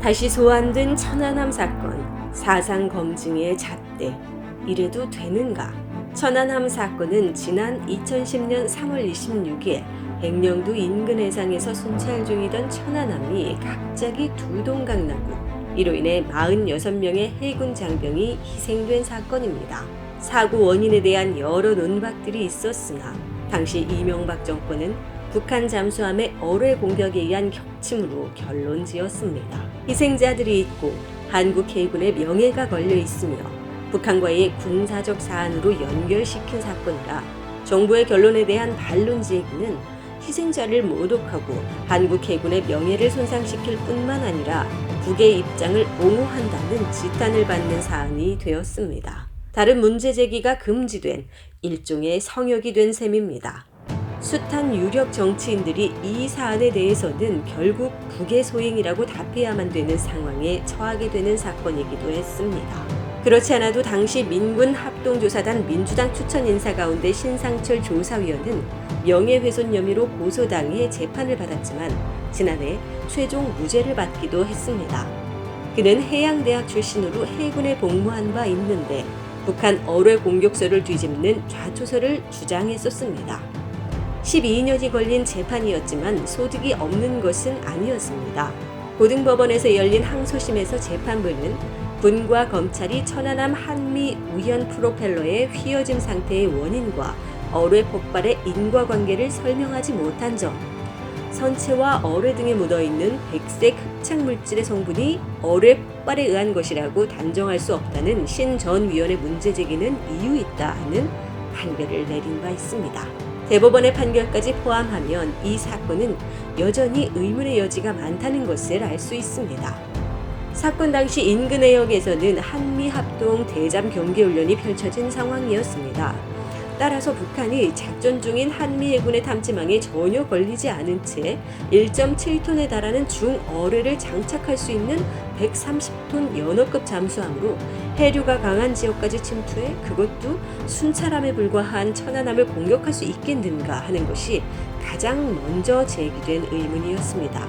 다시 소환된 천안함 사건, 사상 검증의 잣대, 이래도 되는가? 천안함 사건은 지난 2010년 3월 26일 백령도 인근 해상에서 순찰 중이던 천안함이 갑자기 두동강 나고 이로 인해 46명의 해군 장병이 희생된 사건입니다. 사고 원인에 대한 여러 논박들이 있었으나 당시 이명박 정권은 북한 잠수함의 어뢰 공격에 의한 격침으로 결론 지었습니다. 희생자들이 있고 한국 해군의 명예가 걸려 있으며 북한과의 군사적 사안으로 연결시킨 사건이라 정부의 결론에 대한 반론 제기는 희생자를 모독하고 한국 해군의 명예를 손상시킬 뿐만 아니라 북의 입장을 옹호한다는 지탄을 받는 사안이 되었습니다. 다른 문제 제기가 금지된 일종의 성역이 된 셈입니다. 숱한 유력 정치인들이 이 사안에 대해서는 결국 북의 소행이라고 답해야만 되는 상황에 처하게 되는 사건이기도 했습니다. 그렇지 않아도 당시 민군 합동조사단 민주당 추천 인사 가운데 신상철 조사위원은 명예훼손 혐의로 고소당해 재판을 받았지만 지난해 최종 무죄를 받기도 했습니다. 그는 해양대학 출신으로 해군에 복무한 바 있는데 북한 어뢰 공격설을 뒤집는 좌초설을 주장했었습니다. 12년이 걸린 재판이었지만 소득이 없는 것은 아니었습니다. 고등법원에서 열린 항소심에서 재판부는 군과 검찰이 천안함 한미 우연 프로펠러의 휘어짐 상태의 원인과 어뢰 폭발의 인과관계를 설명하지 못한 점, 선체와 어뢰 등에 묻어있는 백색 흡착 물질의 성분이 어뢰 폭발에 의한 것이라고 단정할 수 없다는 신 전 위원의 문제 제기는 이유 있다 하는 판결을 내린 바 있습니다. 대법원의 판결까지 포함하면 이 사건은 여전히 의문의 여지가 많다는 것을 알 수 있습니다. 사건 당시 인근 해역에서는 한미합동 대잠 경계훈련이 펼쳐진 상황이었습니다. 따라서 북한이 작전 중인 한미 해군의 탐지망에 전혀 걸리지 않은 채 1.7톤에 달하는 중어뢰를 장착할 수 있는 130톤 연어급 잠수함으로 해류가 강한 지역까지 침투해 그것도 순찰함에 불과한 천안함을 공격할 수 있겠는가 하는 것이 가장 먼저 제기된 의문이었습니다.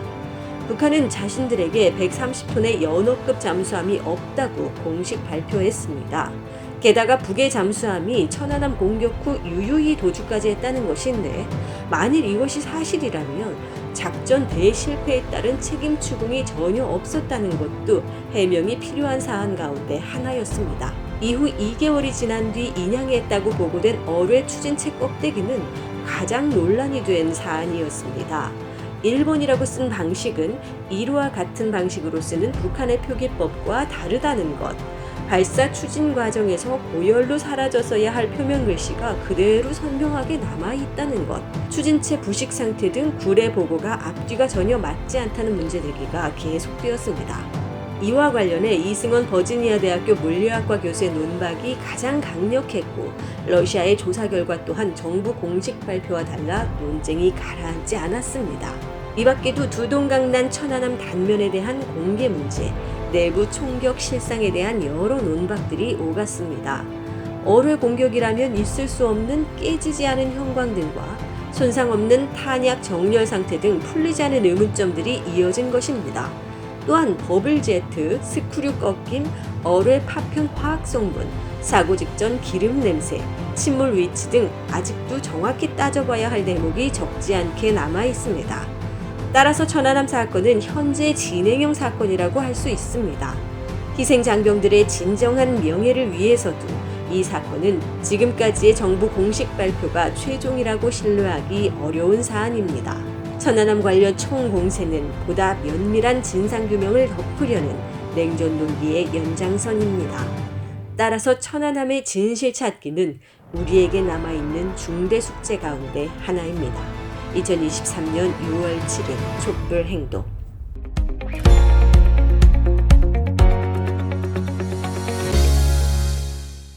북한은 자신들에게 130톤의 연어급 잠수함이 없다고 공식 발표했습니다. 게다가 북의 잠수함이 천안함 공격 후 유유히 도주까지 했다는 것인데 만일 이것이 사실이라면 작전 대실패에 따른 책임 추궁이 전혀 없었다는 것도 해명이 필요한 사안 가운데 하나였습니다. 이후 2개월이 지난 뒤 인양했다고 보고된 어뢰 추진체 껍데기는 가장 논란이 된 사안이었습니다. 일본이라고 쓴 방식은 이로와 같은 방식으로 쓰는 북한의 표기법과 다르다는 것, 발사 추진 과정에서 고열로 사라졌어야 할 표면 글씨가 그대로 선명하게 남아있다는 것, 추진체 부식 상태 등 구례 보고가 앞뒤가 전혀 맞지 않다는 문제 제기가 계속되었습니다. 이와 관련해 이승원 버지니아 대학교 물리학과 교수의 논박이 가장 강력했고 러시아의 조사 결과 또한 정부 공식 발표와 달라 논쟁이 가라앉지 않았습니다. 이 밖에도 두동강 난 천안함 단면에 대한 공개 문제, 내부 총격 실상에 대한 여러 논박들이 오갔습니다. 어뢰 공격이라면 있을 수 없는 깨지지 않은 형광등과 손상 없는 탄약 정렬 상태 등 풀리지 않은 의문점들이 이어진 것입니다. 또한 버블제트, 스크류 꺾임, 어뢰 파편 화학 성분, 사고 직전 기름 냄새, 침몰 위치 등 아직도 정확히 따져봐야 할 대목이 적지 않게 남아 있습니다. 따라서 천안함 사건은 현재 진행형 사건이라고 할 수 있습니다. 희생 장병들의 진정한 명예를 위해서도 이 사건은 지금까지의 정부 공식 발표가 최종이라고 신뢰하기 어려운 사안입니다. 천안함 관련 총공세는 보다 면밀한 진상규명을 덮으려는 냉전 논리의 연장선입니다. 따라서 천안함의 진실 찾기는 우리에게 남아있는 중대 숙제 가운데 하나입니다. 2023년 6월 7일 촛불행동